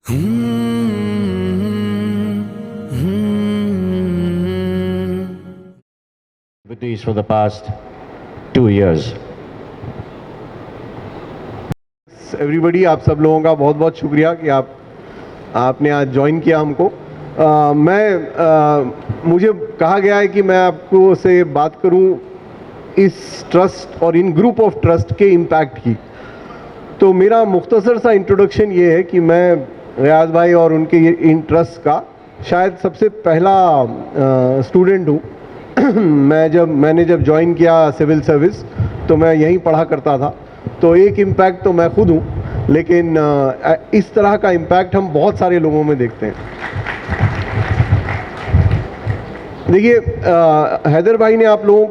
Activities for the past 2 years. Everybody, आप सब लोगों का बहुत बहुत शुक्रिया कि आपने आज ज्वाइन किया हमको। मुझे कहा गया है कि मैं आपको से बात करूं इस ट्रस्ट और इन ग्रुप ऑफ ट्रस्ट के इम्पैक्ट की। तो मेरा मुख्तसर सा इंट्रोडक्शन ये है कि मैं रियाज भाई और उनके इन ट्रस्ट का शायद सबसे पहला स्टूडेंट हूँ। मैंने जब ज्वाइन किया सिविल सर्विस तो मैं यहीं पढ़ा करता था, तो एक इम्पैक्ट तो मैं खुद हूँ, लेकिन इस तरह का इम्पैक्ट हम बहुत सारे लोगों में देखते हैं। देखिए, हैदर भाई ने आप लोगों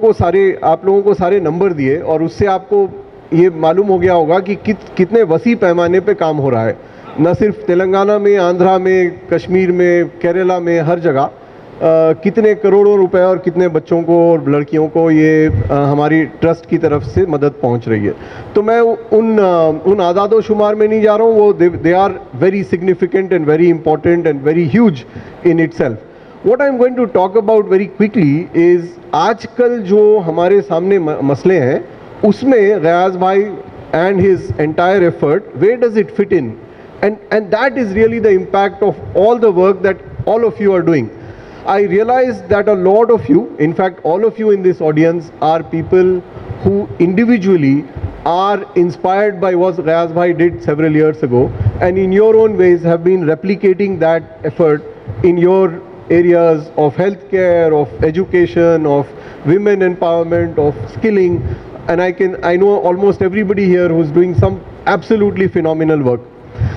को सारे नंबर दिए और उससे आपको ये मालूम हो गया होगा कि कितने वसी पैमाने पे काम हो रहा है। न सिर्फ तेलंगाना में, आंध्रा में, कश्मीर में, केरला में, हर जगह कितने करोड़ों रुपए और कितने बच्चों को और लड़कियों को ये हमारी ट्रस्ट की तरफ से मदद पहुंच रही है। तो मैं उन आदादो शुमार में नहीं जा रहा हूँ, वो they are very significant and very important and very huge in itself. What I'm going to talk about very quickly is आजकल जो हमारे सामने मसले हैं उसमें रियाज भाई and his entire effort, where does it fit in? And that is really the impact of all the work that all of you are doing. I realize that a lot of you, in fact all of you in this audience, are people who individually are inspired by what Riaz Bhai did several years ago, and in your own ways have been replicating that effort in your areas of healthcare, of education, of women empowerment, of skilling, and I know almost everybody here who's doing some absolutely phenomenal work.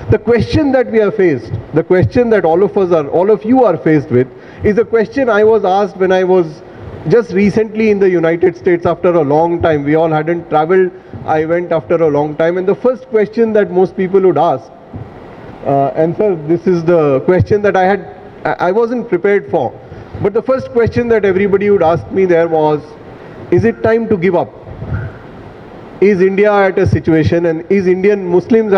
The question that we are faced, the question that all of you are faced with, is a question I was asked when I was just recently in the United States after a long time. We all hadn't traveled. I went after a long time, and the first question that most people would ask, and sir, this is the question that I wasn't prepared for, but the first question that everybody would ask me there was, is it time to give up? Is India at a situation, and are Indian Muslims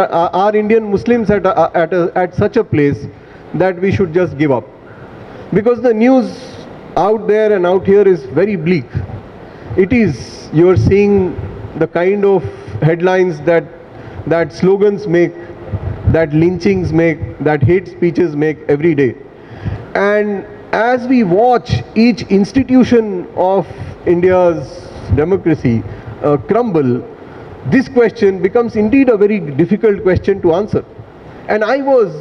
at such a place that we should just give up? Because the news out there and out here is very bleak. You're seeing the kind of headlines that slogans make, that lynchings make, that hate speeches make every day. And as we watch each institution of India's democracy crumble, this question becomes indeed a very difficult question to answer. And I was,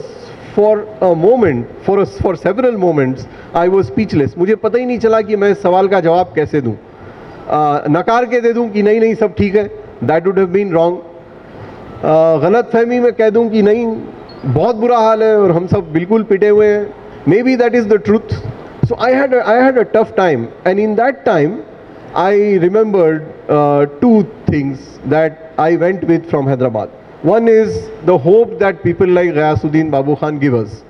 for a moment, for several moments, I was speechless. मुझे पता ही नहीं चला कि मैं सवाल का जवाब कैसे दूं। नकार के दे दूं कि नहीं सब ठीक है, that would have been wrong. गलत फहमी में कह दूं कि नहीं बहुत बुरा हाल है और हम सब बिल्कुल पिटे हुए हैं. Maybe that is the truth. So I had a tough time, and in that time I remembered two things that I went with from Hyderabad. One is the hope that people like Ghayasuddin Babu Khan give us.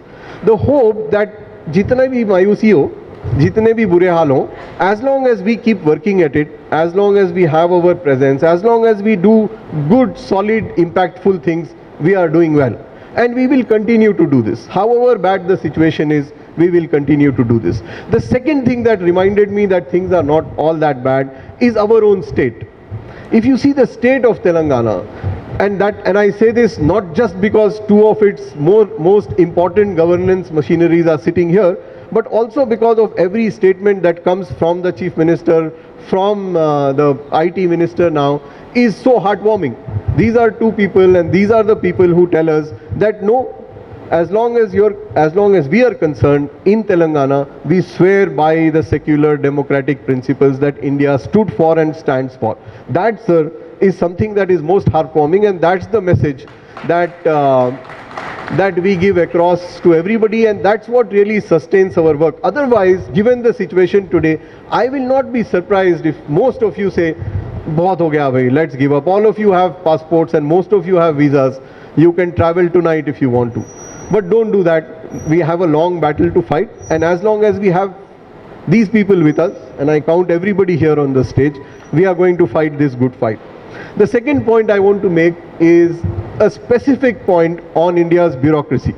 The hope that jitne bhi mayusi ho, jitne bhi bure haal ho, as long as we keep working at it, as long as we have our presence, as long as we do good, solid, impactful things, we are doing well. And we will continue to do this. However bad the situation is, we will continue to do this. The second thing that reminded me that things are not all that bad is our own state. If you see the state of Telangana, and I say this not just because two of its most important governance machineries are sitting here, but also because of every statement that comes from the Chief Minister, from the IT Minister now, is so heartwarming. These are two people, and these are the people who tell us that no, as long as we are concerned in Telangana, we swear by the secular democratic principles that India stood for and stands for. That, sir, is something that is most heartwarming, and that's the message that we give across to everybody, and that's what really sustains our work. Otherwise, given the situation today, I will not be surprised if most of you say, "Bahut ho gaya bhai, let's give up." All of you have passports and most of you have visas. You can travel tonight if you want to. But don't do that. We have a long battle to fight, and as long as we have these people with us, and I count everybody here on the stage, we are going to fight this good fight. The second point I want to make is a specific point on India's bureaucracy.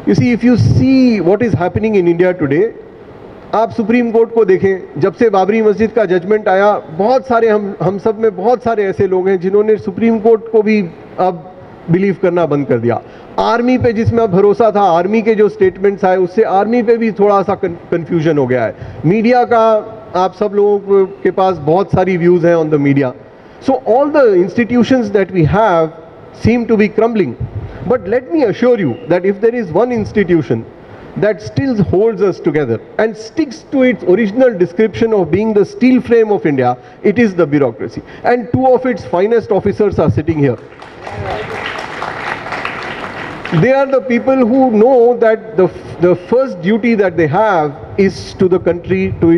You see, if you see what is happening in India today, आप supreme court को देखें, जब से बाबरी मस्जिद का judgement आया, बहुत सारे हम सब में बहुत सारे ऐसे लोग हैं जिन्होंने सुप्रीम कोर्ट को भी अब बिलीव करना बंद कर दिया। आर्मी पे जिसमें अब भरोसा था, आर्मी के जो स्टेटमेंट्स आए उससे आर्मी पे भी थोड़ा सा कन्फ्यूजन हो गया है। मीडिया का आप सब लोगों के पास बहुत सारी व्यूज़ हैं on the media. So all the institutions that we have seem to be crumbling. But let me assure you that if there is one institution that still holds us together and sticks to its original description of being the steel frame of India, it is the bureaucracy. And two of its finest officers are sitting here. They are the people who know that the first duty that they have is to the country, to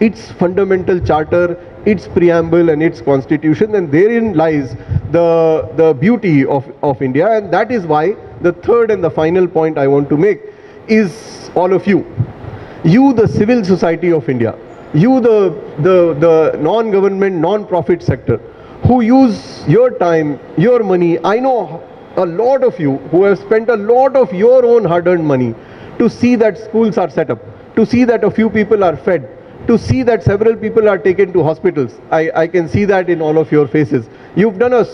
its fundamental charter, its preamble and its constitution, and therein lies the beauty of India. And that is why the third and the final point I want to make is all of you, the civil society of India, the non-government, non-profit sector, who use your time, your money. I know a lot of you who have spent a lot of your own hard-earned money to see that schools are set up, to see that a few people are fed, to see that several people are taken to hospitals. I can see that in all of your faces. You've done a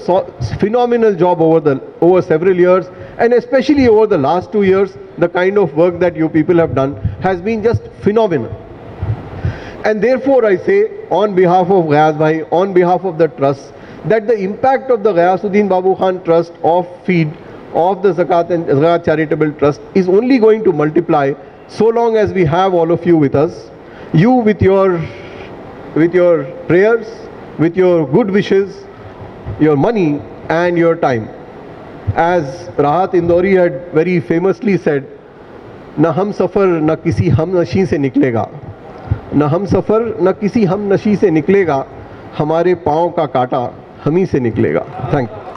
phenomenal job over several years, and especially over the last 2 years, the kind of work that you people have done has been just phenomenal. And therefore I say, on behalf of Ghayas Bhai, on behalf of the trust, that the impact of the Ghayasuddin Babu Khan Trust, of FEED, of the Zakat and Zakat Charitable Trust is only going to multiply so long as we have all of you with us. You with your prayers, with your good wishes, your money and your time. As Rahat Indori had very famously said, na hum safar na kisi hum nashi se niklega, na hum safar na kisi hum nashi se niklega, हमारे पाँव का काटा हम ही से निकलेगा। Thank you.